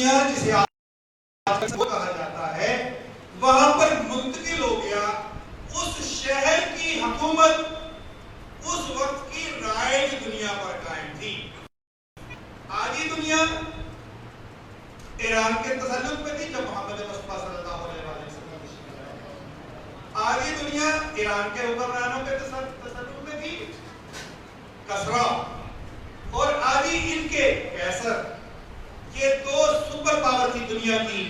دنیا جسے وہ کہا جاتا ہے وہاں پر منتقل ہو گیا. اس شہر کی حکومت اس وقت کی رائج دنیا پر قائم تھی. آدھی دنیا ایران کے تسلط میں تھی جب محمد مصطفیٰ صلی اللہ علیہ وسلم. آدھی دنیا ایران کے حکمرانوں کے تسلط میں تھی کسرا، اور آدھی ان کے قیصر. یہ دو سپر پاور تھی دنیا کی،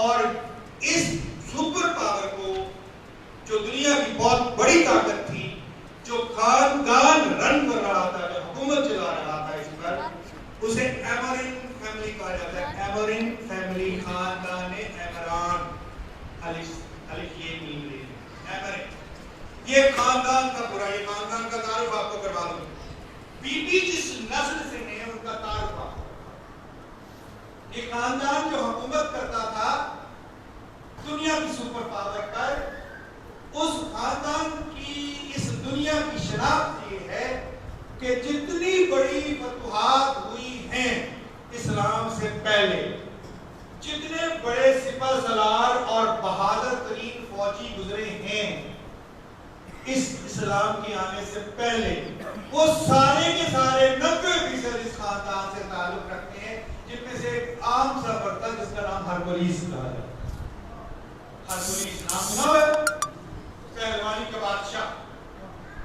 اور اس سپر پاور کو جو دنیا کی بہت بڑی طاقت تھی، جو خاندان رن کر رہا تھا، جو حکومت چلا رہا تھا اس پر، اسے ایمرین فیملی کہا جاتا ہے. ایمرین فیملی، خاندان ایمران. الف یہ میم لے ایمرین. یہ خاندان کا پورا، یہ خاندان کا تعارف آپ کو کروا دوں. بی بی جس نسل سے ہیں ان کا تعارف آپ کو. یہ خاندان جو حکومت کرتا تھا دنیا کی سپر پاور پر، اس خاندان کی اس دنیا کی شناخت یہ ہے کہ جتنی بڑی فتوحات ہوئی ہیں اسلام سے پہلے، جتنے بڑے سپہ سالار اور بہادر ترین فوجی گزرے ہیں اس اسلام کے آنے سے پہلے، وہ سارے کے سارے 90% اس خاندان سے تعلق رکھتے ہیں، جن میں سے ایک عام سا پڑتا ہے جس کا نام ہرکولیس کہا جاتا ہے. ہرکولیس نام سنا ہے؟ پہلوانی کا بادشاہ.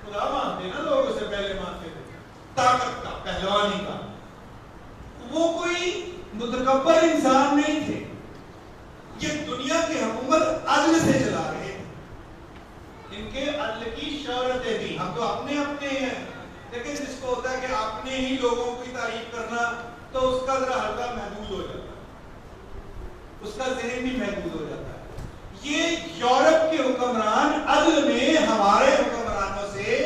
خدا مانتے نا لوگ اسے پہلے مانتے تھے، طاقت کا، پہلوانی کا. وہ کوئی متکبر انسان نہیں تھے. یہ دنیا کی حکومت عدل سے چلا رہے تھے. ان کے عدل کی شہرتیں تھیں. ہم تو اپنے ہیں، لیکن جس کو ہوتا ہے کہ اپنے ہی لوگوں کی تعریف کرنا تو اس کا ذرا ہلکا محدود ہو جاتا ہے، اس کا ذہن بھی محدود ہو جاتا ہے. یہ یورپ کے حکمران عدل میں ہمارے حکمرانوں سے،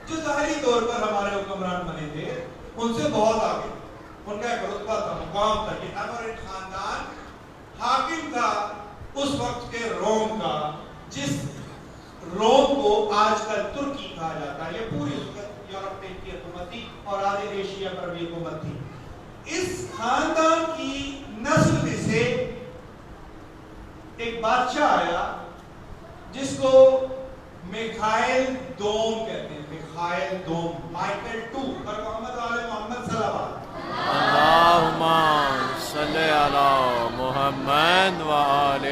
جو ظاہری طور پر ہمارے حکمران بنے تھے، ان سے بہت آگے. ان کا ایک رتبہ تھا، مقام تھا. یہ ایمرین خاندان حاکم تھا اس وقت کے روم کا، جس روم کو آج کل ترکی کہا جاتا ہے. یہ پوری یورپ میں کی حکومت تھی اور آدھے ایشیا پر بھی حکومت تھی. اس خاندان کی نسل میں سے ایک بادشاہ آیا جس کو میخائیل دوم کہتے ہیں. میخائیل دوم، مائیکل ٹو. اور محمد آل محمد صلی اللہ اللہم صلی علی محمد و آل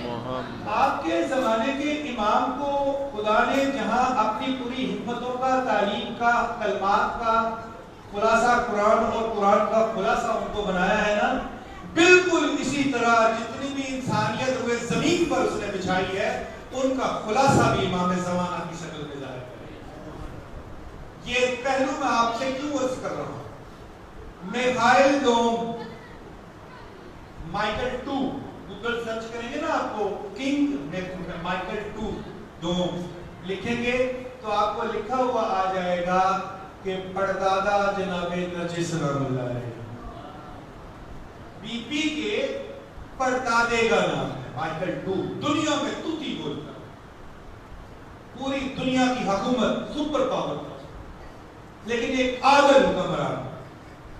محمد. آپ کے زمانے کے امام کو خدا نے جہاں اپنی پوری حکمتوں کا، تعلیم کا، کلمات کا خلاصہ قرآن اور قرآن کا خلاصہ ان کو بنایا ہے نا، بالکل اسی طرح جتنی بھی انسانیت ہوئے زمین پر اس نے بچھائی ہے، ان کا خلاصہ بھی امام زمانہ کی شکل میں ظاہر کرے. یہ پہلو میں آپ سے کیوں عرض کر رہا ہوں. میخائیل دوم، مائیکل ٹو، گوگل سرچ کریں گے نا آپ کو کنگ مائیکل ٹو دوم لکھیں گے تو آپ کو لکھا ہوا آ جائے گا کہ پردادا جناب نرجس سلام اللہ علیہ، بی پی کے پردادے کا نام ہے مائیکل ٹو. دنیا میں توتی بولتا، پوری دنیا کی حکومت سپر پاور تھا، لیکن ایک عادل حکمران.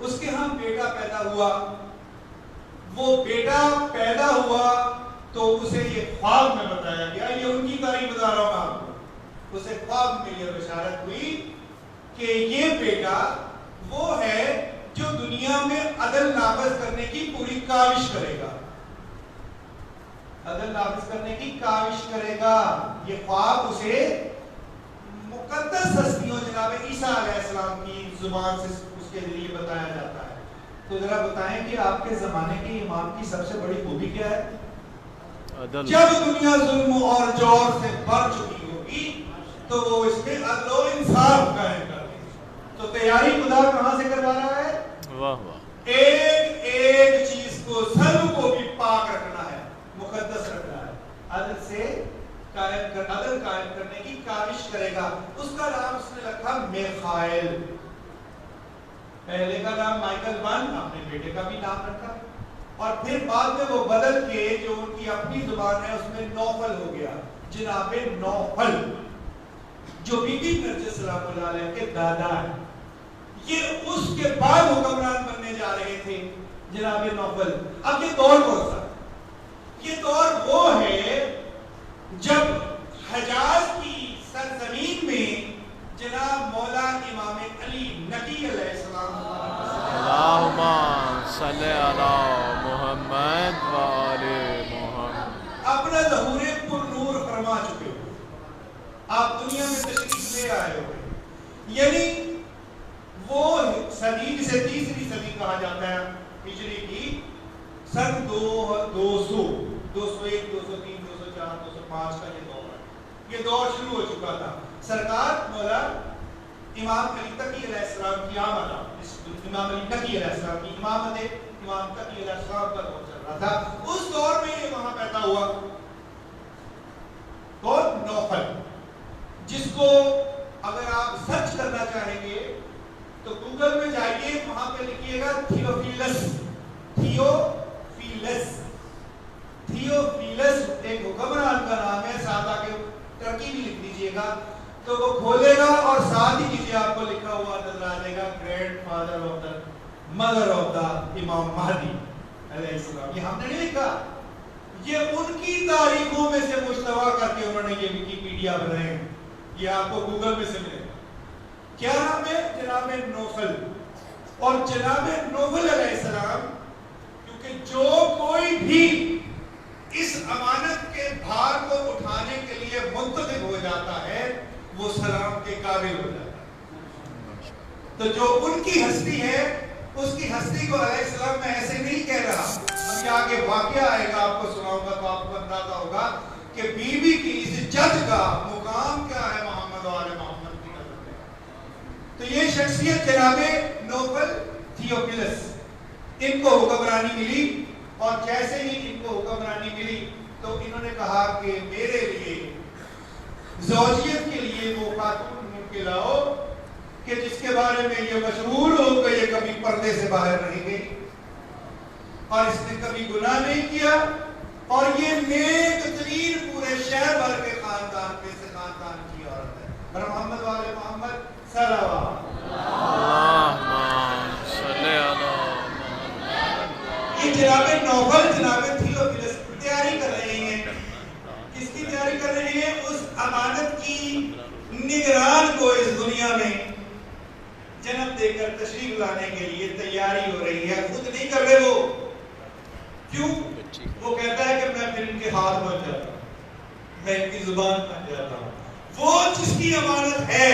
اس کے ہاں بیٹا پیدا ہوا. وہ بیٹا پیدا ہوا تو اسے یہ خواب میں بتایا گیا، یہ ان کی تعریف بتا رہا ہوں آپ کو. اسے خواب میں یہ بشارت ہوئی کہ یہ بیٹا وہ ہے جو دنیا میں عدل نافذ کرنے کی پوری کاوش کرے گا، عدل نافذ کرنے کی کاوش کرے گا. یہ خواب اسے مقدس ہستیوں جناب عیسیٰ علیہ السلام کی زبان سے اس کے ذریعے بتایا جاتا ہے. تو ذرا بتائیں کہ آپ کے زمانے کے امام کی سب سے بڑی خوبی کیا ہے؟ عدل. جب دنیا ظلم اور جور سے بھر چکی ہوگی تو وہ اس میں عدل و انصاف قائم کر دے. تو تیاری خدا کہاں سے کروا رہا ہے؟ واہ واہ. ایک ایک چیز کو، سب کو بھی پاک رکھنا ہے، مقدس رکھنا ہے. عدل سے عدل قائم کرنے کی کاوش کرے گا. اس کا نام اس نے رکھا میخائیل. پہلے کا نام مائیکل ون، اپنے بیٹے کا بھی نام رکھا، اور پھر بعد میں وہ بدل کے جو ان کی اپنی زبان ہے اس میں نوفل ہو گیا. جناب نوفل جو بی بی نرجس سلام اللہ علیہ کے دادا ہیں، یہ اس کے بعد حکمران بننے جا رہے تھے. جناب نوفل. اب یہ دور کون سا؟ یہ دور وہ ہے جب حجاز کی سرزمین میں جناب مولا امام علی نقی علیہ السلام اللہم صلی علی محمد و آل محمد اپنا ظہور پر نور فرما چکے ہو. آپ دنیا میں تشریف لے آئے ہو. یعنی وہ صدی جسے تیسری صدی کہا جاتا ہے ہجری کی، سن 200 201 203 204 205 کا یہ دور ہے. یہ دور شروع ہو چکا تھا. سرکار مولا امام علی تقی علیہ السلام کی آمد، امام علی تقی علیہ السلام کی امامت امام تقی علیہ السلام کا دور چل رہا تھا. اس دور میں یہ وہاں پیدا ہوا کون؟ نوفل، جس کو اگر آپ سرچ کرنا چاہیں گے تو گوگل میں جائیے، وہاں پہ لکھیے گا تھیوفیلس. تھیوفیلس ایک حکمران کا نام ہے، ساتھ آگے ترکی بھی لکھ دیجئے گا تو وہ کھولے گا اور ساتھ ہی نیچے آپ کو لکھا ہوا نظر آ جائے گا great father of the mother of the Imam Mahdi علیہ السلام. یہ ہم نے نہیں لکھا، یہ ان کی تاریخوں میں سے مشتبہ کر کے انہوں نے یہ ویکیپیڈیا بنائے ہیں. یہ آپ کو گوگل میں سے ملے گا. کیا نام ہے؟ جناب نوفل. اور جناب نوفل علیہ السلام کیونکہ جو کوئی بھی اس امانت کے بھار کو اٹھانے کے لیے منتخب ہو جاتا ہے وہ سلام کے قابل ہو جاتا ہے. تو جو ان کی ہستی ہے اس کی ہستی کو علیہ السلام میں ایسے نہیں کہہ رہا. ابھی آگے واقعہ آئے گا، آپ کو سناؤں گا تو آپ کو اندازہ ہوگا کہ بی بی کی اس جد کا مقام کیا ہے محمد و آل محمد کی نظر میں. تو یہ شخصیت جناب نوفل تھیوفیلس، ان کو حکمرانی ملی. اور جیسے ہی ان کو حکمرانی ملی تو انہوں نے کہا کہ میرے لیے زوجیت کے لیے وہ خاتون ڈھونڈ کے لاؤ کہ جس کے بارے میں یہ مشہور ہو کہ یہ کبھی پردے سے باہر نہیں گئی اور اس نے کبھی گناہ نہیں کیا اور یہ نیک ترین پورے شہر بھر کے خاندان میں سے خاندان کی عورت ہے. اور محمد والے محمد صلوات اللہم صلی علی یہ جناب نوفل جناب تھیوفیلس تیاری کر رہے ہیں. کس کی تیاری کر رہے ہیں؟ اس امانت کی نگران کو اس دنیا میں جنم دے کر تشریف لانے کے لیے تیاری ہو رہی ہے. خود نہیں کر رہے وہ. کیوں؟ وہ کہتا ہے کہ میں پھر ان کے ہاتھ بن جاتا ہوں، میں ان کی زبان بن جاتا ہوں. وہ جس کی امانت ہے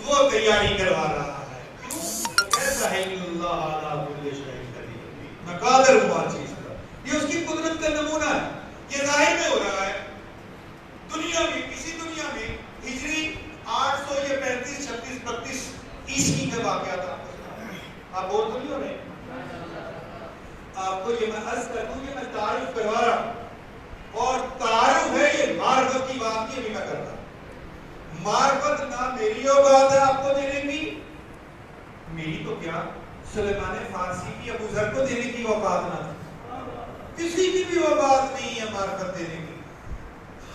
وہ تیاری کروا رہا ہے. کیوں؟ وہ کہتا ہے اللہ علی کل شیء میں قادر ہوں ہر چیز پر. یہ اس کی قدرت کا نمونہ ہے. یہ ظاہر میں ہو رہا ہے دنیا میں، کسی دنیا میں ہجری 800 یا 35 36 32 عیسوی کے واقعات آپ بول تو نہیں ہو رہے. آپ کو یہ میں عرض کر دوں کہ میں تعارف کروا رہا ہوں اور تعارف ہے یہ معرفت کی بات نہیں ابھی میں کرتا ہوں. معرفت نہ میری اوقات ہے آپ کو دینے کی، میری تو کیا سلیمان فارسی کی ابو ذر کو دینے کی اوقات نہ تھی. کسی کی بھی اوقات نہیں ہے معرفت دینے کی.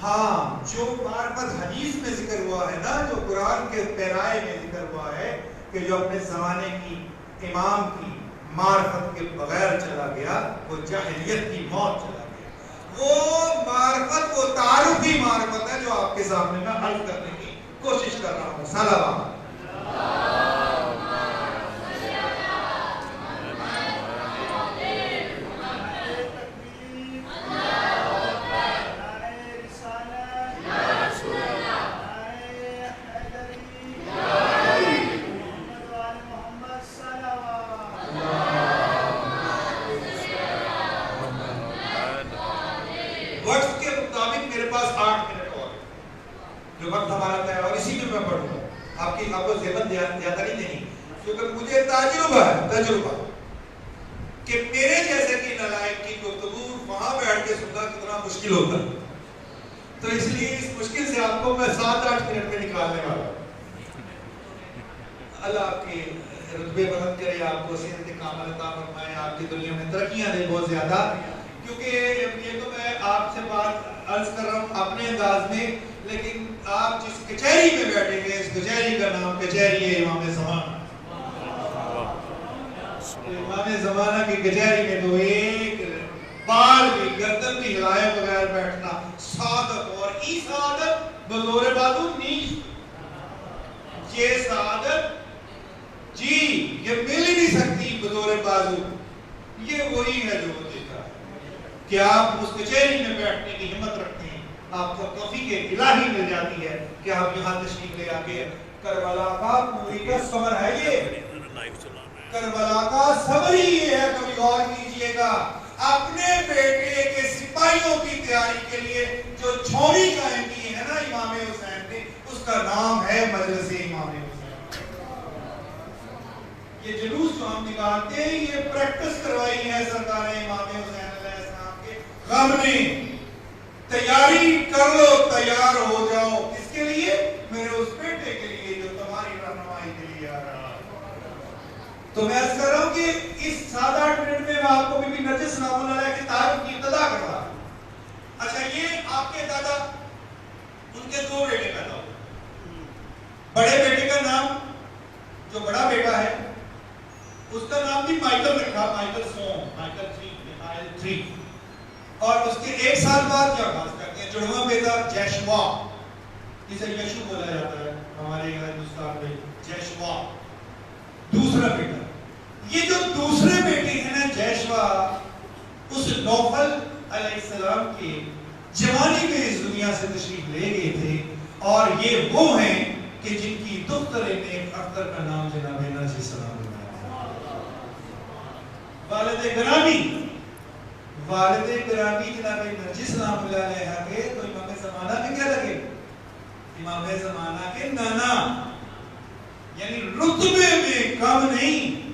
ہاں جو معرفت حدیث میں ذکر ہوا ہے نا، جو قرآن کے پیرائے میں ذکر ہوا ہے کہ جو اپنے زمانے کی امام کی معرفت کے بغیر چلا گیا وہ جاہلیت کی موت چلا گیا. وہ معرفت، وہ تعارفی معرفت ہے جو آپ کے سامنے میں حل کرنے کی کوشش کر رہا ہوں. صلوات وقت ہمارا طے اور اسی میں پڑھوں گا. آپ کو زیبت زیادہ نہیں دینی کیونکہ مجھے تجربہ کہ میرے جیسے کی نالائق کی گفتگو وہاں بیٹھ کے سننا کتنا مشکل ہوتا ہے. تو اس لیے اس مشکل سے آپ کو میں 7-8 منٹ میں نکالنے والا ہوں. اللہ آپ کے رتبے بلند کرے، آپ کو صحت کامل عطا فرمائے، آپ کی دنیا میں ترقیاں دے بہت زیادہ. کیونکہ یہ تو میں آپ سے بات عرض کر رہا ہوں اپنے انداز میں، لیکن آپ جس کچہری میں بیٹھے گے اس کچہری کا نام کچہری امام زمان. امام زمانہ کی کچہری میں تو ایک بال بھی گردن بھی ہلائے بغیر بیٹھنا سعادت، اور ای سعادت بزور بازو نیچ، یہ سعادت جی یہ مل ہی نہیں سکتی بزور بازو، یہ وہی ہے جو دیتا ہے کہ آپ اس کچہری میں بیٹھنے کی ہمت رکھتے ہیں، آپ کو توفیق الہی مل جاتی ہے کہ آپ یہاں تشریف لے آکے کربلا کا پوری کا صبر ہے، یہ کربلا کا صبر ہی یہ ہے۔ کبھی غور کیجئے گا اپنے بیٹے کے سپاہیوں کی تیاری کے لیے جو چھوڑی قائم کی ہے نا امام حسین نے، اس کا نام ہے مجلس امام حسین۔ یہ جلوس جو ہم نکالتے ہیں یہ پریکٹس کروائی ہے سرکار امام حسین علیہ السلام کے غم نے۔ تیاری کر لو، تیار ہو جاؤ، کس کے لیے؟ میرے اس بیٹے کے لیے جو تمہاری رہنمائی کے لیے آ رہا ہے۔ تو میں عرض کر رہا ہوں کہ اس 7-8 منٹ میں آپ کو بی بی نرجس سلام اللہ علیہ کی تعریف کی ابتدا کر رہا ہوں۔ اچھا یہ آپ کے دادا، ان کے 2 بیٹے پیدا ہوئے۔ بڑے بیٹے کا نام جو بڑا بیٹا ہے اس کا نام بھی مائیکل رکھا، مائیکل سون، مائیکل 3، اور اس کے 1 سال بعد کیا خاص کرتے ہیں جڑواں بیٹا جیشوا، جسے یشو بولا جاتا ہے ہمارے یہاں ہندوستان میں، جیشوا دوسرا بیٹا۔ یہ جو دوسرے بیٹے ہیں نا جیشوا، اس نوفل علیہ السلام کے جوانی میں اس دنیا سے تشریف لے گئے تھے، اور یہ وہ ہیں کہ جن کی دختر نیک اختر کا نام جناب نرجس سلام والد گرامی جناب نرجس سلام اللہ علیہ کے تو امام زمانہ میں کیا لگے؟ امام زمانہ کے نانا، یعنی رتبے میں کم نہیں۔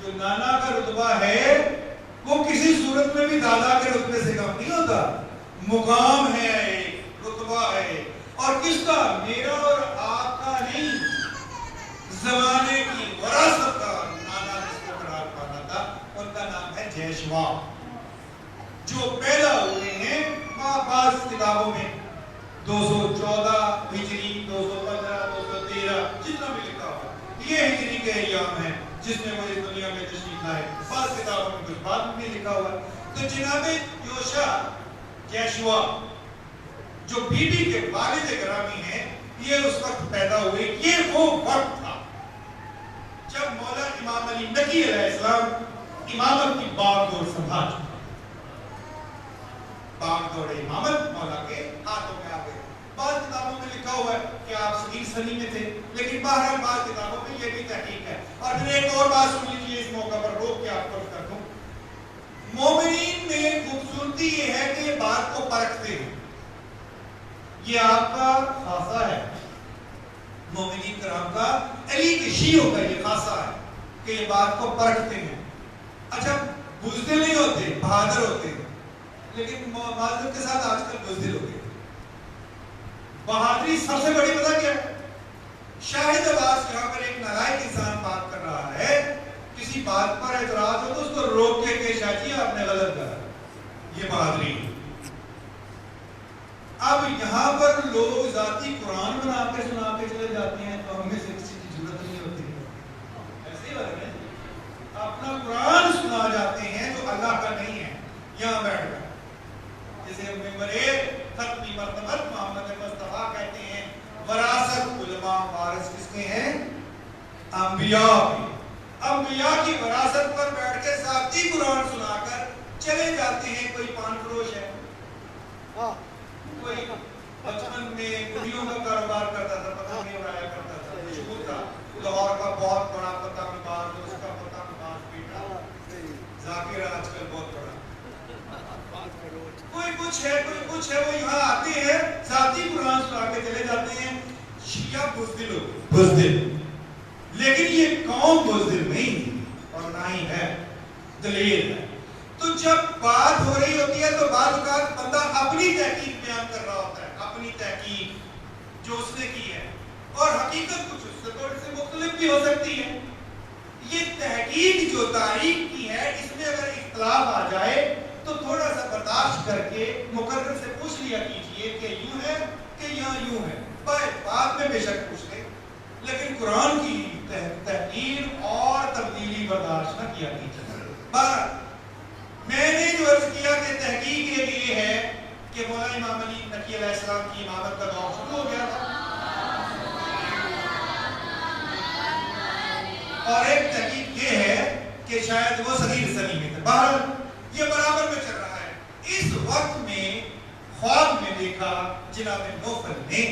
جو نانا کا رتبہ ہے وہ کسی صورت میں بھی دادا کے رتبے سے کم نہیں ہوتا، مقام ہے، رتبہ ہے، اور کس کا؟ میرا اور آپ کا نہیں، زمانے کی وراثت کا نانا جس کو قرار پانا تھا، ان کا نام ہے جیشوا، جو پیدا ہوئے ہیں بعض کتابوں میں 214 ہجری، 215، 213 جتنا بھی لکھا ہوا، یہ ہجری کے ایام ہیں جس میں وہ اس دنیا میں تشریف لائے۔ بعض کتابوں میں کچھ بعد میں لکھا ہوا۔ تو جناب یوشع جیشوا جو بی بی کے والد گرامی ہیں، یہ اس وقت پیدا ہوئے۔ یہ وہ وقت تھا جب مولا امام علی نقی علیہ السلام امامت کی باغ دور سنبھال چکے، باغ دور امامت مولا کے ہاتھوں میں آ گئے۔ بعض کتابوں میں لکھا ہوا ہے کہ آپ صغیر سنی میں تھے، لیکن بہرحال بعض کتابوں میں یہ بھی تحقیق ہے۔ اور پھر ایک اور بات سن لیجیے، اس موقع پر روک کے آپ کو کر دوں، مومنین میں خوبصورتی یہ ہے کہ یہ بات کو پرکھتے ہیں، یہ آپ کا خاصہ ہے، مومنین کرام کا، علی کے شیعوں کا یہ خاصہ ہے کہ یہ بات کو پرکھتے ہیں۔ اچھا بزدل نہیں ہوتے، بہادر ہوتے ہیں، لیکن معذرت کے ساتھ آج کل بزدل ہو گئے۔ بہادری سب سے بڑی پتہ کیا ہے؟ شاہد عباس یہاں پر ایک نالائق انسان بات کر رہا ہے، کسی بات پر اعتراض ہو تو اس کو روک کے کہ شاہ جی آپ نے غلط کہا، یہ بہادری ہے۔ اب یہاں پر لوگ ذاتی قرآن بنا کے سنا کے چلے جاتے ہیں تو ہمیں سے کسی کی ضرورت نہیں ہوتی، ایسے ہی بات ہے، اپنا قرآن سنا جاتے ہیں جو اللہ کا نہیں ہے، یہاں بیٹھ کر جسے ممبر ختمی مرتبت محمد مصطفیٰ کہتے ہیں، وراثت علماء وارث کس کے ہیں؟ انبیاء کی۔ انبیاء کی وراثت پر بیٹھ کے ذاتی قرآن سنا کر چلے جاتے ہیں۔ کوئی پان فروش ہے، کوئی بچپن میں گڑیوں کا کاروبار کرتا تھا، پتنگیں اڑایا کرتا تھا، مشہور تھا، لاہور کا بہت بڑا پتنگ باز، اس کا پتنگ باز بیٹا ذاکر آج کل بہت بڑا، کوئی کچھ ہے، وہ یہاں آتے ہیں ذاتی قرآن سنا کے چلے جاتے ہیں۔ شیعہ بزدل ہو گئے، بزدل، لیکن یہ قوم بزدل نہیں اور نہ ہی ہے، دلیل ہے۔ تو جب بات ہو رہی ہوتی ہے تو بعض اوقات بندہ اپنی تحقیق بیان کر رہا ہوتا ہے، اپنی تحقیق جو اس نے کی ہے، اور حقیقت کچھ اس سے تھوڑی سی مختلف بھی ہو سکتی ہے۔ یہ تحقیق جو تاریخ کی ہے، اس میں اگر اختلاف آ جائے تو تھوڑا سا برداشت کر کے مقرر سے پوچھ لیا کیجئے کہ یوں ہے کہ یوں ہے، بعد میں بے شک پوچھ لیں، لیکن قرآن کی تحقیر اور تبدیلی برداشت برداشت نہ کیا گیا۔ میں نے جو عرض کیا کہ تحقیق یہ ہے کہ مولا امام علی نقی علیہ السلام کی امامت کا دور شروع ہو گیا تھا، اور ایک تحقیق یہ ہے کہ شاید وہ صغیر سنی میں تھے۔ بہرحال یہ برابر میں چل رہا ہے۔ اس وقت میں خواب میں دیکھا جناب نوفل نے،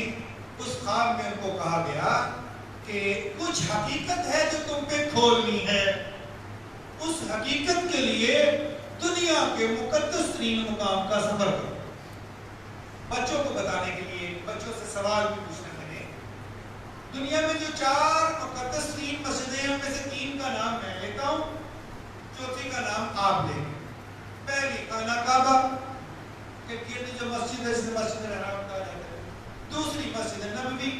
اس خواب میں ان کو کہا گیا کہ کچھ حقیقت ہے جو تم پہ کھولنی ہے، اس حقیقت کے لیے دنیا کے مقدس ترین مقام کا سفر کرو۔ بچوں کو بتانے کے لیے بچوں سے سوال بھی پوچھنے لگے، دنیا میں جو 4 مقدس ترین مسجدیں ہیں ان میں سے 3 کا نام میں لیتا ہوں، چوتھی کا نام آپ لیں گے۔ پہلی خانہ کعبہ کہ گرد جو مسجد ہے اسے مسجد الحرام کہا جاتا ہے، دوسری مسجد نبوی،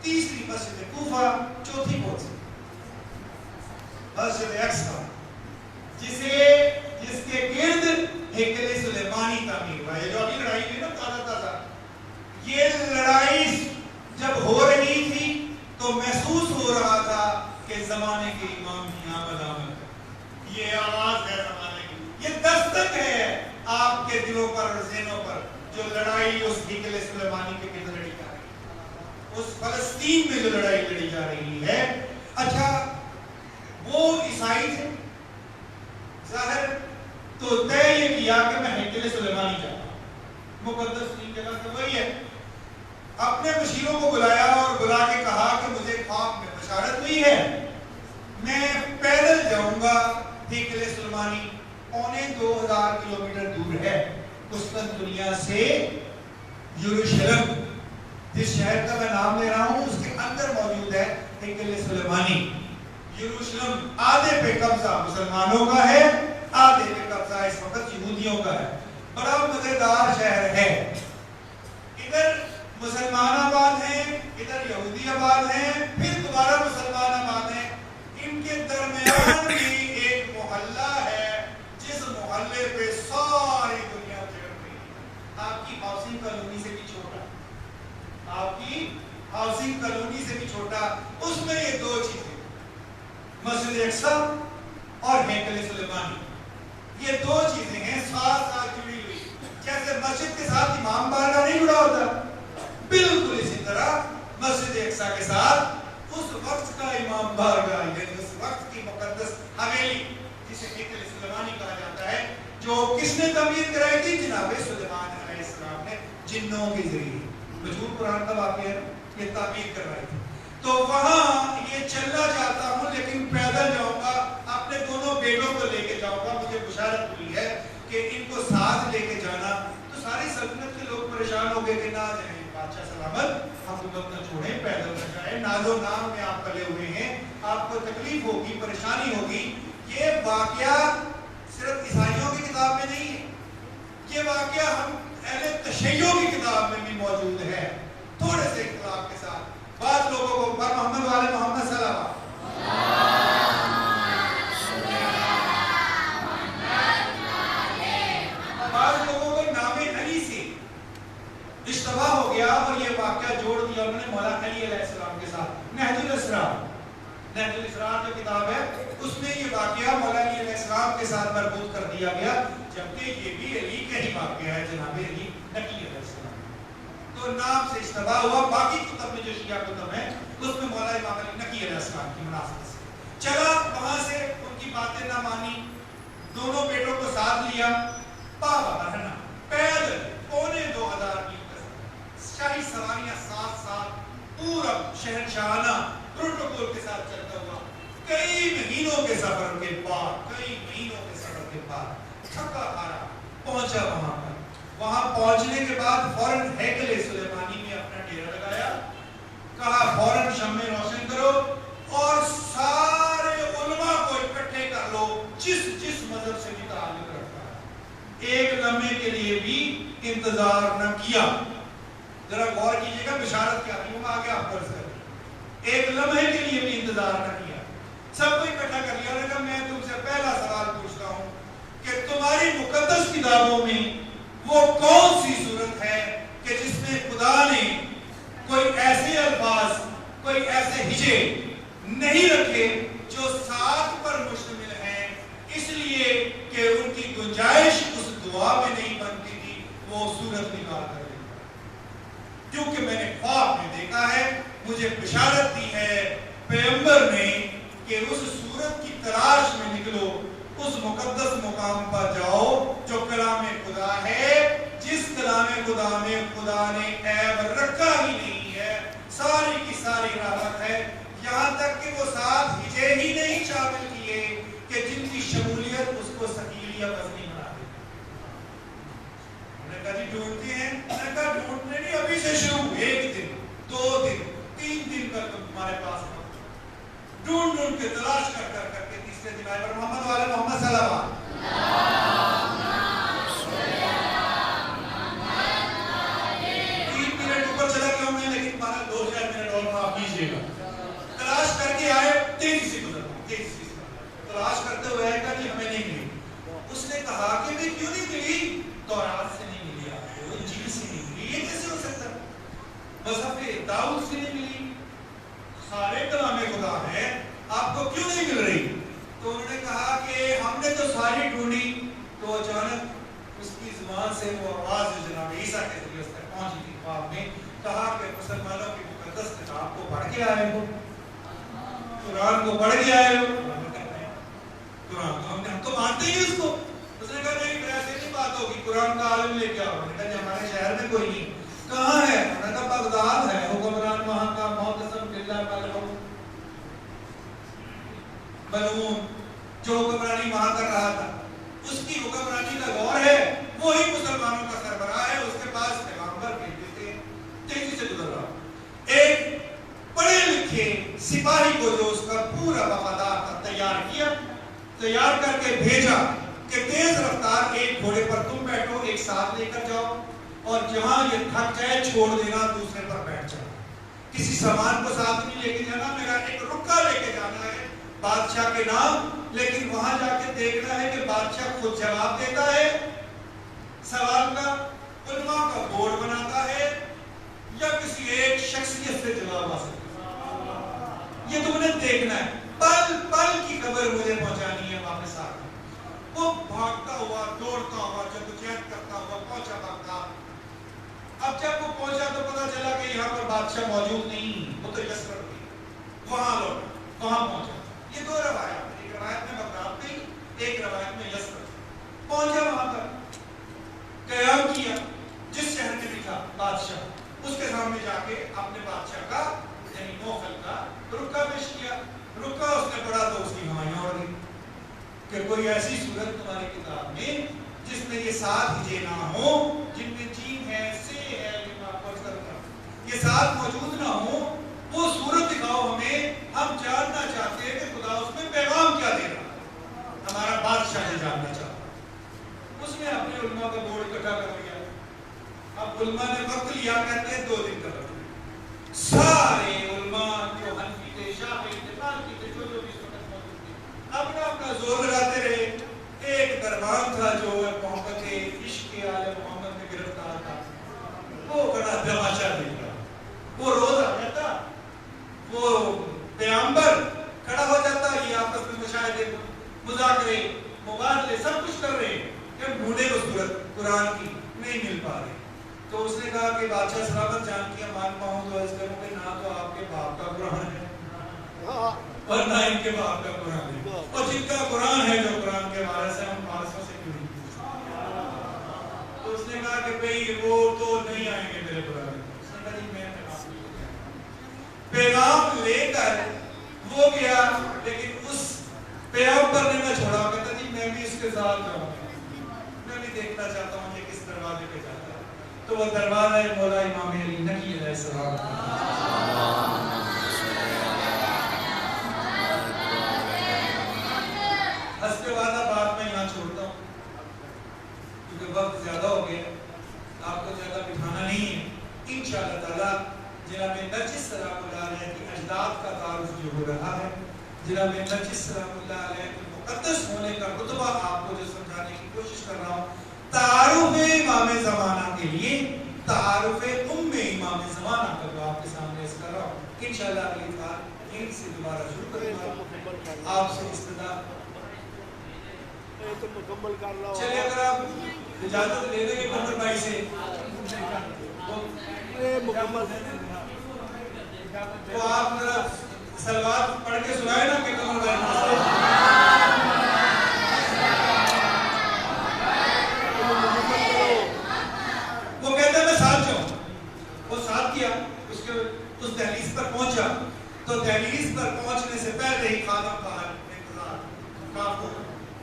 تیسری مسجد کوفہ، چوتھی کون سی؟ مسجد اقصی، جس کے گرد ہیکل سلیمانی تعمیر ہوا ہے۔ جو ابھی لڑائی ہوئی نا تازہ، یہ لڑائی جب ہو رہی تھی تو محسوس ہو رہا تھا کہ زمانے کے امام کی آمد ہے، یہ آواز ہے زمانے کی، یہ دستک ہے آپ کے دلوں پر اور ذہنوں پر، جو لڑائی اس ہیکل سلیمانی کے گرد لڑی جا رہی ہے، اس فلسطین میں جو لڑائی لڑی جا رہی ہے۔ اچھا، وہ عیسائی تھے، ظاہر تو طے یہ کیا کہ میں ہیکل سلیمانی جاتا ہوں، مقدس ترین جگہ تو وہی ہے۔ اپنے مشیروں کو بلایا اور بلا کے کہا کہ مجھے خواب میں بشارت ہوئی ہے، میں پیدل جاؤں گا ہیکل سلیمانی، 2500 کلومیٹر دور ہے قسطنطنیہ سے یروشلم، جس شہر کا میں نام لے رہا ہوں اس کے اندر موجود ہے ہیکل سلیمانی۔ یروشلم آدھے پہ قبضہ مسلمانوں کا ہے، آدھے پہ قبضہ اس وقت یہودیوں کا ہے۔ بڑا مزیدار شہر ہے، ادھر مسلمان آباد ہیں، ادھر یہودی آباد ہیں، پھر دوبارہ مسلمان آباد ہیں، ان کے درمیان بھی ایک محلہ ہے جس محلے پہ ساری دنیا چڑھ رہی ہے۔ آپ کی ہاؤسنگ کالونی سے بھی چھوٹا، آپ کی ہاؤسنگ کالونی سے بھی چھوٹا، اس میں یہ 2 چیزیں، مسجد اقصی اور ہیکل سلیمانی، یہ 2 چیزیں ہیں ساتھ ساتھ جڑی ہوئی۔ جیسے مسجد کے ساتھ امام بارگاہ نہیں جڑا ہوتا، بالکل اسی طرح مسجد اقصی کے ساتھ اس وقت کا امام بارگاہ، یعنی اس وقت کی مقدس حویلی جسے ہیکل سلیمانی کہا جاتا ہے، جو کس نے تعمیر کرائی تھی؟ جناب سلیمان علیہ السلام نے جنوں کے ذریعے، مشہور قرآن کا واقعہ ہے، یہ تعمیر کروائی تھی۔ تو وہاں یہ چلنا چاہتا ہوں لیکن پیدل جاؤں گا، اپنے دونوں بیٹوں کو لے کے جاؤں گا، مجھے بشارت ہوئی ہے کہ ان کو ساتھ لے کے جانا۔ تو ساری سلطنت کے لوگ پریشان ہو گئے کہ نہ جائیں بادشاہ سلامت، حکومت نہ چھوڑیں، پیدل نہ جائیں، ناز و نام میں آپ پلے ہوئے ہیں، آپ کو تکلیف ہوگی، پریشانی ہوگی۔ یہ واقعہ صرف عیسائیوں کی کتاب میں نہیں ہے، یہ واقعہ ہم اہل تشیع کی کتاب میں بھی موجود ہے، تھوڑے سے اختلاف کے ساتھ۔ بعض لوگوں کو پر محمد والے محمد صلی اللہ علیہ بعض لوگوں کو نام علی سے اشتباہ ہو گیا اور یہ واقعہ جوڑ دیا انہوں نے مولا علی علیہ السلام کے ساتھ۔ نہج الاسرار جو کتاب ہے اس میں یہ واقعہ مولا علی علیہ السلام کے ساتھ مربوط کر دیا گیا، جبکہ یہ بھی علی کا ہی واقعہ ہے، جناب علی نقی علیہ السلام۔ تو نام سے اشتباہ ہوا، باقی کتب میں جو شیعہ کتب ہیں اس میں مولا امام علی نقی علیہ السلام کی مناسبت سے چلا۔ وہاں سے ان کی باتیں نہ مانی، دونوں بیٹوں کو ساتھ لیا، پاوا بہنا پیدل 2500 میل کا شاہی سواریاں ساتھ ساتھ پورا شہنشاہانہ پروٹوکول کے ساتھ چلتا ہوا، کئی مہینوں کے سفر کے بعد تھکا ہارا پہنچا وہاں پر۔ وہاں پہنچنے کے بعد فوراً ہیکل سلیمانی میں اپنا ڈیرا لگایا، کہا فوراً شمع روشن کرو اور سارے علماء کو اکٹھے کر لو جس مذہب سے بھی تعلق رکھتا ہے۔ ایک لمحے کے لیے بھی انتظار نہ کیا، ذرا غور کیجئے گا بشارت کیا تھی، وہ آگے آپ کو عرض کریں، ایک لمحے کے لیے بھی انتظار نہ کیا، سب کو اکٹھا کر لیا۔ اور کہا میں تم سے پہلا سوال پوچھتا ہوں کہ تمہاری مقدس کتابوں میں وہ کون سی صورت ہے کہ جس میں خدا نے کوئی ایسے الفاظ، کوئی ایسے ہجے نہیں رکھے جو 7 پر مشتمل ہے کہ اس صورت کی تلاش میں نکلو، اس مقدس مقام پر جاؤ جو کلام خدا ہے، جس کلام خدا میں خدا نے عیب رکھا ہی نہیں ہے، ساری کی ساری رحمت ہے، یہاں تک کہ وہ 7 ہجے ہی نہیں شامل کیے کہ جن کی شمولیت اس کو ثقیل یا وزنی بنا دے۔ انہوں نے کہا جی ڈھونڈتے ہیں، میں نے کہا ڈھونڈنے نہیں، ابھی سے شروع، 1 دن 2 دن 3 دن کا تمہارے پاس ڈھونڈ ڈھونڈ کے تلاش کر کر کر کے تیسرے دن آئے پر محمد والے محمد صلی اللہ علیہ وسلم 3 منٹ اوپر چلا گیا ہوں میں، لیکن 2-4 منٹ اور معاف کیجیے گا۔ تلاش کر کے آئے، تیزی سے گزر تیزی سے تلاش کرتے ہوئے کہا کہ ہمیں نہیں ملی۔ اس نے کہا کہ بھی کیوں نہیں ملی؟ تورات سے نہیں ملی، آپ کو انجیل سے نہیں ملی، یہ کیسے ہو سکتا؟ مصحف داؤد سے نہیں ملی، سارے کلام خدا ہیں، آپ کو کیوں نہیں مل رہی؟ تو انہوں نے کہا کہ ہم نے تو ساری ڈھونڈی۔ تو اچانک اس کی زبان سے وہ آواز جو جناب عیسیٰ کے ذریعے اس تک پہنچی تھی خواب میں، کہا کہ مسلمانوں کی مقدس کتاب کو پڑھ کے آئے ہو، قرآن کو پڑھ کے آئے ہو۔ قرآن کو ہم تو مانتے ہی اس کو۔ اس نے کہا نہیں ایسے نہیں بات ہوگی، قرآن کا عالم لے کے آؤ۔ انہوں نے کہا ہمارے شہر میں کوئی نہیں۔ کہاں ہے؟ انہوں نے کہا بغداد ہے، حکمران وہاں کا معتصم باللہ ملعون جو حکمرانی وہاں کر رہا تھا، اس کی حکمرانی کا دور ہے، وہی مسلمانوں کا سربراہ ہے، اس کے پاس پیغمبر بھیج دیتے ہیں۔ تیزی سے گزر رہا ایک پڑھے لکھے سپاہی کو جو اس کا پورا وفادار تھا تیار کر کے بھیجا کہ تیز رفتار ایک گھوڑے پر تم بیٹھو، ایک ساتھ لے کر جاؤ، اور جہاں یہ تھک جائے چھوڑ دینا، دوسرے پر بیٹھ جاؤ۔ کسی سامان کو ساتھ نہیں لے کے جانا، میرا ایک رکا لے کے جانا ہے بادشاہ کے نام، لیکن وہاں جا کے دیکھنا ہے کہ بادشاہ خود جواب دیتا ہے سوال کا، علماء کا بورڈ بناتا ہے، یا کسی ایک شخصیت سے جواب حاصل کرتا ہے۔ یہ تم نے دیکھنا ہے، پل پل کی خبر مجھے پہنچانی ہے واپس آ کر۔ وہ بھاگتا ہوا، دوڑتا ہوا، جدوجہد کرتا ہوا پہنچا بغداد۔ اب جب وہ پہنچا تو پتا چلا کہ یہاں پر بادشاہ موجود نہیں، وہ تو یسرب تھی، وہاں لوٹا، وہاں پہنچا۔ یہ 2 روایات ہیں، ایک روایت میں بغداد گئی، ایک روایت میں یسرب۔ پہنچا وہاں پر، قیام کیا، جس شہر میں بھی تھا بادشاہ، اس کے سامنے جا کے اپنے بادشاہ کا یعنی نوفل کا رکا پیش کیا۔ رکا اس نے پڑھا تو اس کی ہمائیاں اڑ گئی کہ کوئی ایسی صورت تمہاری کتاب میں جس میں یہ 7 ہجے نہ ہو، جن میں جیم ہے، سے ہے، یہ 7 موجود نہ ہو، وہ صورت دکھاؤ ہمیں، ہم جاننا چاہتے ہیں کہ خدا اس میں پیغام کیا دے رہا ہے، ہمارا بادشاہ یہ جاننا چاہتا ہے۔ اس نے اپنے علماء کا بورڈ اکٹھا کر لیا۔ اب علماء نے وقت لیا، کہتے ہیں 2 دن کا وقت۔ سارے علماء جو حنفی تھے، شافعی تھے، مالکی تھے، جو بھی اس وقت موجود تھے، اپنا اپنا زور لگاتے رہے۔ ایک دربان تھا جو محبت عشق آل محمد میں گرفتار تھا، وہ بڑا تماشا دیکھ رہا، وہ روز آ جاتا، وہ پیغمبر کھڑا ہو جاتا، یہ آپس میں مشاہدے مذاکرے مبادلے سب کچھ کر رہے ہیں کہ ڈھونڈے وہ صورت قرآن کی نہیں مل پا رہی۔ تو اس نے کہا کہ بادشاہ سلامت جان کیا مانتا ہوں تو اس کروں کہ نہ تو آپ کے باپ کا قرآن ہے اور نہ ان کے باپ کا قرآن ہے، اور جن کا قرآن ہے جو قرآن کے وارث ہے، ہم وارثوں سے کیوں نہیں؟ تو اس نے کہا کہ بھئی وہ تو نہیں آئیں گے میرے قرآن میں۔ اس نے کہا جی میں پیغام لے کر وہ گیا، لیکن اس پیغمبر نے نہ چھوڑا، کہتا جی میں بھی اس کے ساتھ جاؤں گا، میں بھی دیکھنا چاہتا ہوں یہ کس دروازے پہ جاتا ہے۔ تو وہ دروازہ ہے مولا امام علی نقی علیہ السلام۔ حسب وعدہ بات میں یہاں چھوڑتا ہوں کیونکہ وقت زیادہ ہو گیا، آپ کو زیادہ بٹھانا نہیں ہے۔ انشاءاللہ تعالیٰ جناب نرجس سلام اللہ علیہ کی اجداد کا تعارف جو ہو رہا ہے، جناب نرجس سلام اللہ علیہ کے مقدس ہونے کا رتبہ آپ کو جو سمجھانے کی کوشش کر رہا ہوں، تعارف امام زمانہ کے لیے تعارف امام زمانہ کا جو آپ کے سامنے اس کر رہا ہوں، انشاءاللہ اگلی بار یہیں سے دوبارہ شروع کریں گا۔ آپ سے استدا چلے اگر آپ اجازت لے دیں گے کمر بھائی سے تو آپ ذرا سلوات پڑھ کے سنائے نا کہ کمر بھائی ہی خادم کا انتظار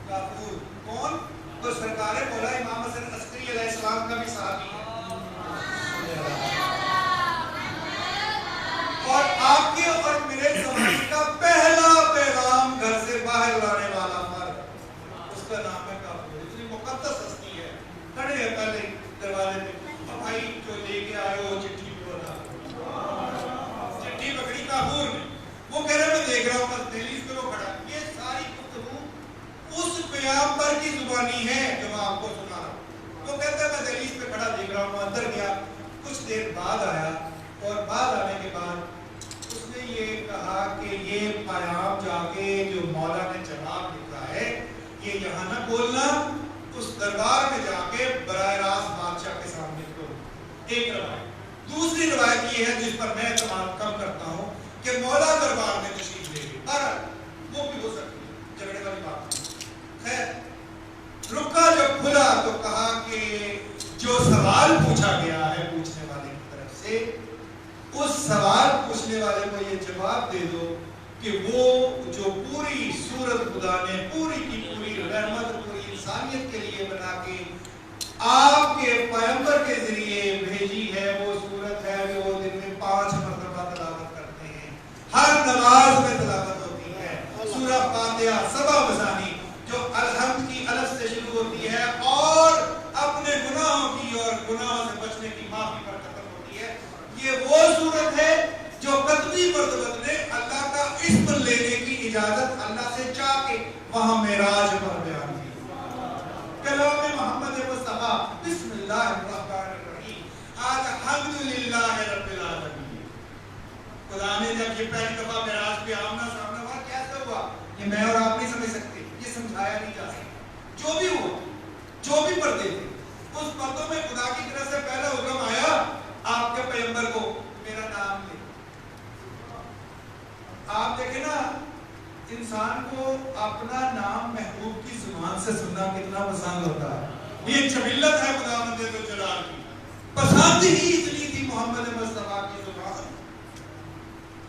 کافور کون؟ تو سرکار مولا امام حسن عسکری علیہ السلام کا بھی صحابی ہے اور آپ کے اور میرے زمانے کا پہلا پیغام گھر سے باہر لانے والا مرد، اس کا نام ہے کافور، اس لیے مقدس ہستی ہے۔ کھڑے ہیں پہلے دروازے پہ، بھائی جو لے کے آئے وہ چٹھی بولا، چٹھی پکڑی کافور نے، وہ کہہ رہے میں دیکھ رہا ہوں بس دہلیز پہ وہ کھڑا۔ یہ ساری گفتگو اس پیغمبر کی زبانی ہے جو میں آپ کو سنا رہا ہوں۔ وہ کہتا ہے میں دہلیز پہ کھڑا دیکھ رہا ہوں، اندر گیا، کچھ دیر بعد آیا اور بعد آنے کے بعد اس نے یہ کہا کہ یہ پیام جا کے جو مولا نے جواب لکھا ہے یہ یہاں نہ بولنا، اس دربار میں جا کے براہ راست بادشاہ کے سامنے کرو۔ ایک روایت۔ دوسری روایت یہ ہے جس پر میں اعتماد کم کرتا ہوں کہ مولا دربار میں تشریف لے گئے، پر وہ بھی ہو سکتی ہے، جھگڑے والی بات نہیں۔ خیر رکا جب کھلا تو کہا کہ جو سوال پوچھا گیا ہے پوچھنے والے کی طرف سے، اس سوال پوچھنے والے کو یہ جواب دے دو کہ وہ جو پوری سورت خدا نے پوری کی پوری رحمت پوری انسانیت کے لیے بنا کے آپ کے پیغمبر کے ذریعے بھیجی ہے، وہ سورت ہے کہ وہ دن میں 5 مرتبہ تلاوت کرتے ہیں، ہر نماز میں تلاوت ہوتی ہے۔ سورہ فاتحہ 7 مثانی جو الحمد کی الف سے شروع ہوتی ہے اور اپنے گناہوں کی اور گناہوں سے بچنے کی معافی پر ختم ہوتی ہے، یہ وہ صورت ہے جو قطبی مرتبت نے اللہ کا اسم لینے کی اجازت اللہ سے چاہ کے وہاں معراج پر بیان کی۔ کلام محمد مصطفیٰ بسم اللہ الرحمن الرحیم، آج الحمدللہ رب العالمین۔ خدا نے جب یہ پہلی دفعہ معراج پہ آمنا سامنا ہوا، کیسے ہوا یہ میں اور آپ نہیں سمجھ سکتے، یہ سمجھایا نہیں جا سکتا۔ جو بھی ہوا، جو بھی پردے تھے، اس پردوں میں خدا کی طرف سے پہلا حکم آیا آپ کے پیغمبر کو میرا نام لے۔ آپ دیکھیں نا انسان کو اپنا نام محبوب کی زبان سے سننا کتنا پسند ہوتا ہے، یہ جبلت ہے خدا مند ذوالجلال کی، پسند ہی اتنی تھی محمد مصطفیٰ کی زبان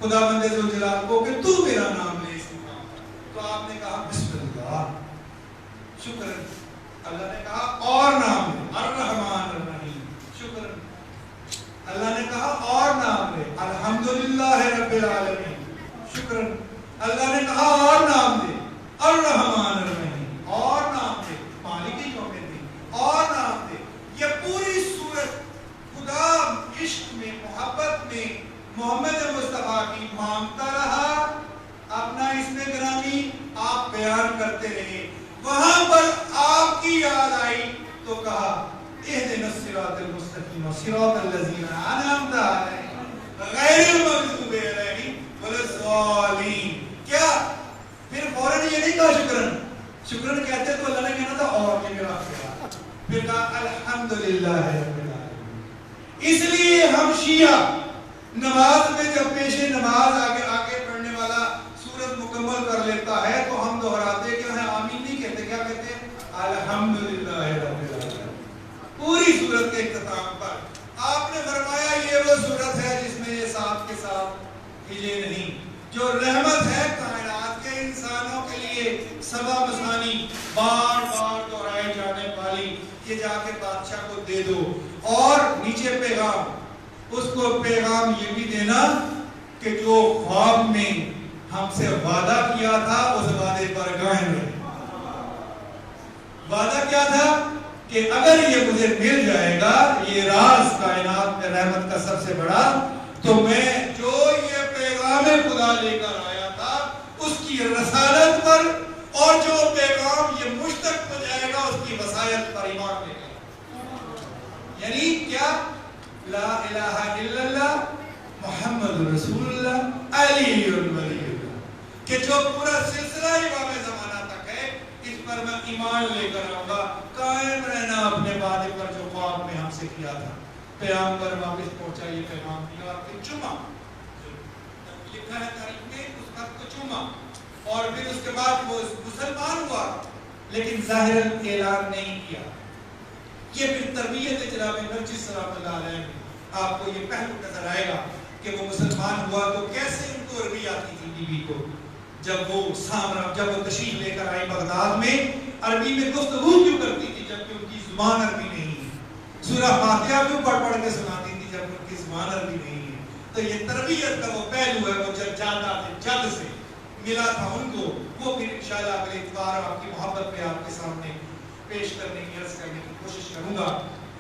خدا مند ذوالجلال کو کہ تو میرا نام لے اس مقام پر۔ تو آپ نے کہا بسم اللہ، شکر۔ اللہ نے کہا اور نام لے الرحمن الرحیم، شکر۔ اللہ نے کہا اور نام لے الحمدللہ رب العالمین، شکر۔ اللہ نے کہا اور نام لے الرحمن الرحیم، اور نام لے مالک یوم الدین، اور نام لے۔ یہ پوری سورت خدا عشق میں محبت میں محمد مصطفیٰ کی مانگتا رہا، اپنا اسم گرامی آپ بیان کرتے رہے۔ وہاں پر آپ کی یاد آئی تو کہا اہدنا الصراط المستقیم صراط الذین انعمت علیہم غیر المغضوب علیہم ولا الضالین۔ کیا پھر فوراً یہ نہیں کہا شکرن، شکرن کہتے تو اللہ نے کہنا تھا اور یہ میرا خیال، پھر کہا الحمدللہ رب العالمین۔ اس لیے ہم شیعہ نماز میں جب پیش نماز آگے پڑھنے والا سورت مکمل کر لیتا ہے تو ہم دہراتے کہ ہمیں آمین نہیں کہتے، کیا کہتے ہیں الحمدللہ رب العالمین۔ پوری سورت کے اختتام پر آپ نے فرمایا یہ وہ سورت ہے جس میں یہ ساتھ کے ساتھ ہلے نہیں، جو رحمت ہے کائنات کے انسانوں کے لیے، 7 مثانی بار بار دہرائے جانے والی، یہ جا کے بادشاہ کو دے دو۔ اور نیچے پیغام، اس کو پیغام یہ بھی دینا کہ جو خواب میں ہم سے وعدہ کیا تھا اس وعدے پر قائم رہے۔ وعدہ کیا تھا کہ اگر یہ مجھے مل جائے گا، یہ راز کائنات میں رحمت کا سب سے بڑا، تو میں جو یہ پیغام خدا لے کر آیا تھا اس کی رسالت پر، اور جو پیغام یہ مجھ تک پہنچائے گا اس کی وصایت پر ایمان لے گا۔ یعنی کیا؟ لا الہ الا اللہ محمد رسول اللہ علی ولی اللہ، کہ جو پورا سلسلہ امام زمانہ تک ہے اس پر میں ایمان لے کر آؤں گا، قائم رہنا اپنے وعدے پر جو خواب میں ہم سے کیا تھا۔ پیغمبر واپس پہنچا، یہ پیغام دیا کہ چما، لکھا ہے تاریخ میں اس وقت کو چما، اور پھر اس کے بعد وہ مسلمان ہوا لیکن ظاہراً اعلان نہیں کیا۔ یہ پھر تربیت جناب نرجس سلام اللہ علیہ میں آپ کو یہ پہلو نظر آئے گا کہ وہ مسلمان ہوا تو کیسے ان کو عربی آتی تھی بیوی کو، جب وہ تشریف لے کر آئی بغداد میں، عربی میں گفتگو کیوں کرتی تھی جبکہ ان کی زبان عربی نہیں ہے؟ سورہ فاتحہ کیوں پڑھ پڑھ کے سناتی تھی جب ان کی زبان عربی نہیں ہے؟ تو یہ تربیت کا وہ پہلو ہے، وہ جب جاتا تھے جد سے ملا تھا ان کو، وہ پھر انشاءاللہ اگلے اتوار آپ کی محبت پہ آپ کے سامنے پیش کرنے کی عرض کرنے کی کوشش کروں گا،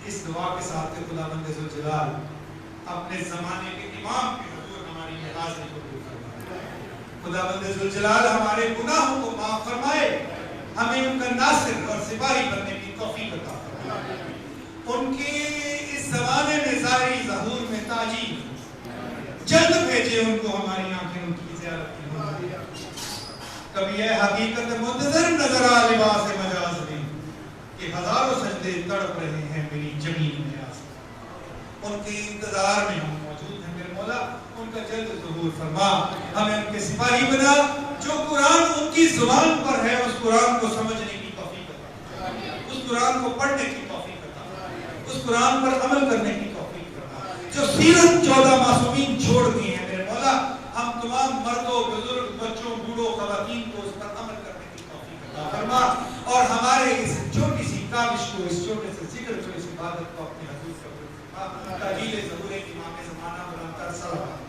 اس دعا کے ساتھ کہ خداوند ذوالجلال اپنے زمانے کے امام کے حضور ہماری یہ حاضری قبول فرمائے، خداوند ذوالجلال ہمارے گناہوں کو معاف فرمائے، ہمیں ان کا ناصر اور سپاہی بننے کی توفیق عطا فرمائے، ان کے اس زمانے میں ظاہری ظہور میں تاجیل جلد بھیجے ان کو، ہماری آنکھیں ان کی زیارت کی ہوں، کبھی یہ حقیقت منتظر نظر آ لباس مجاز میں کہ ہزاروں سجدے تڑپ رہے ہیں میری جمیل نیاز، ان کے انتظار میں ہم موجود ہیں میرے مولا، ان کا جلد ظہور فرما، ہمیں ان کے سپاہی بنا، جو قرآن ان کی زبان پر ہے اس قرآن کو سمجھنے کی توفیق عطا، اس قرآن کو پڑھنے کی توفیق عطا، اس قرآن پر عمل کرنے کی توفیق عطا، جو سیرت 14 معصومین چھوڑ گئے ہیں میرے مولا، ہم تمام مردوں، بزرگ، بچوں، بوڑھوں، خواتین کو اس پر عمل کرنے کی توفیق عطا فرما، اور ہمارے اس چھوٹی سی کاوش کو، اس چھوٹے سے ذکر کو، اس عبادت کو اپنے حضور کا تاجیل ظہور امام زمانہ بلند کر صلوات